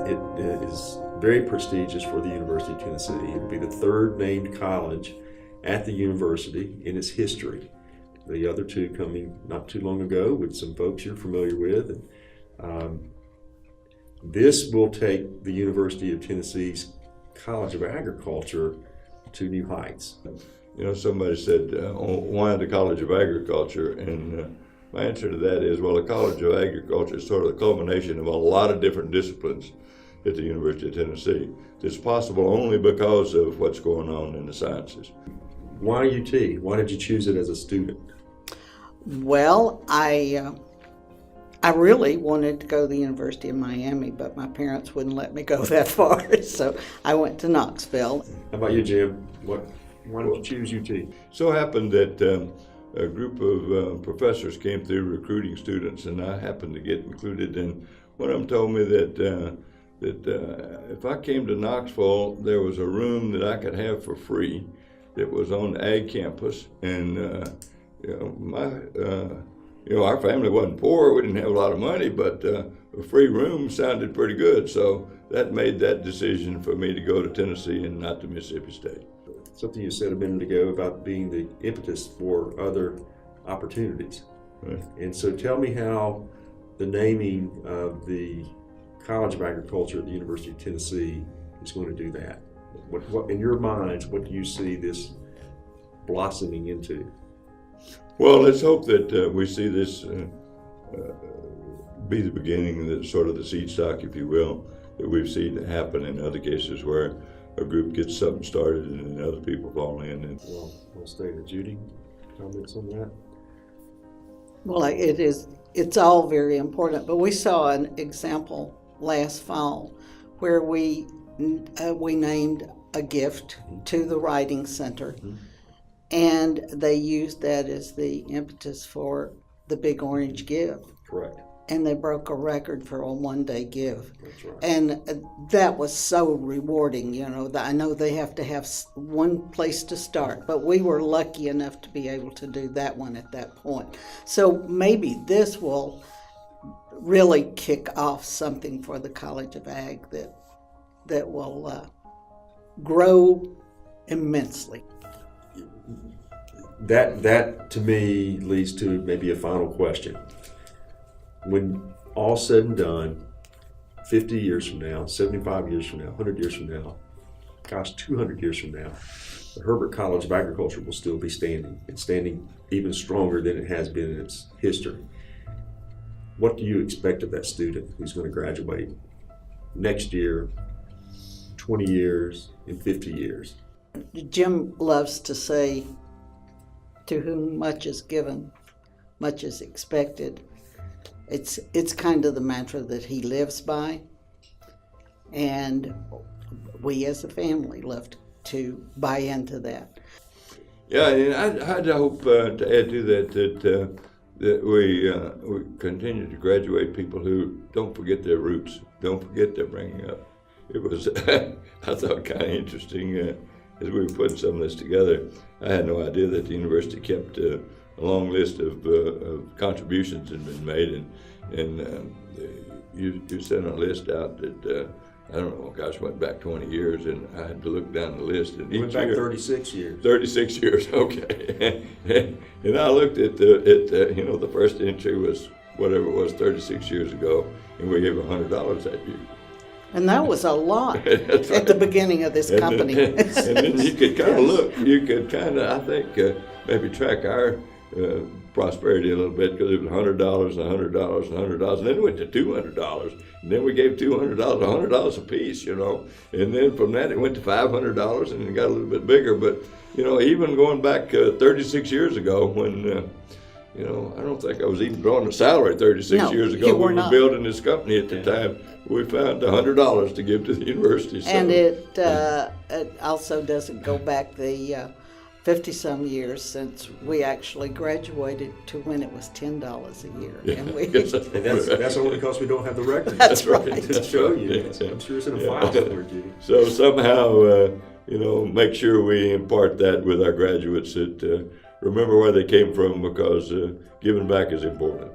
it is very prestigious for the University of Tennessee. It will be the third named college at the university in its history. The other two coming not too long ago with some folks you're familiar with. This will take the University of Tennessee's College of Agriculture to new heights. You know, somebody said, why the College of Agriculture? And my answer to that is, well, the College of Agriculture is sort of the culmination of a lot of different disciplines at the University of Tennessee. It's possible only because of what's going on in the sciences. Why UT? Why did you choose it as a student? Well, I really wanted to go to the University of Miami, but my parents wouldn't let me go that far, so I went to Knoxville. How about you, Jim? Why did you choose UT? So happened that a group of professors came through recruiting students, and I happened to get included. And one of them told me that if I came to Knoxville, there was a room that I could have for free that was on the ag campus. And our family wasn't poor; we didn't have a lot of money, but a free room sounded pretty good. So that made that decision for me to go to Tennessee and not to Mississippi State. Something you said a minute ago about being the impetus for other opportunities. Right. And so tell me how the naming of the College of Agriculture at the University of Tennessee is going to do that. What in your minds, what do you see this blossoming into? Well, let's hope that we see this be the beginning, sort of the seed stock, if you will, that we've seen happen in other cases where a group gets something started and then other people fall in. And Well stated. Judi, comments on that? Well, it's all very important, but we saw an example last fall where we named a gift to the Writing Center, and they used that as the impetus for the Big Orange Give. Correct. And they broke a record for a one-day give. That's right. And that was so rewarding, you know. I know they have to have one place to start, but we were lucky enough to be able to do that one at that point. So maybe this will really kick off something for the College of Ag that will grow immensely. That to me leads to maybe a final question. When all's said and done, 50 years from now, 75 years from now, 100 years from now, gosh, 200 years from now, the Herbert College of Agriculture will still be standing, and standing even stronger than it has been in its history. What do you expect of that student who's going to graduate next year, 20 years, and 50 years? Jim loves to say, to whom much is given, much is expected. It's kind of the mantra that he lives by, and we as a family love to buy into that. yeah, and I'd hope to add to that we continue to graduate people who don't forget their roots, don't forget their bringing up. It was, I thought, kind of interesting as we were putting some of this together. I had no idea that the university kept a long list of contributions that had been made, and you sent a list out that I don't know, gosh, went back 20 years, and I had to look down the list. And each Went back year, 36 years. 36 years, okay. And I looked at the first entry was whatever it was 36 years ago, and we gave $100 that year. And that was a lot That's right. at the beginning of this company. And then you could kind of look, you could kind of, I think, maybe track our prosperity a little bit, because it was $100 and $100 and $100, and then it went to $200, and then we gave $200, $100 a piece, you know, and then from that it went to $500, and it got a little bit bigger. But you know, even going back 36 years ago, when I don't think I was even drawing a salary 36 years ago. We were building this company at the time. We found $100 to give to the university. So. And it also doesn't go back the 50-some years since we actually graduated to when it was $10 a year. Yeah, and that's only because we don't have the record. That's right. To show you. I'm sure it's in a file somewhere, Judy. So somehow, make sure we impart that with our graduates that remember where they came from, because giving back is important.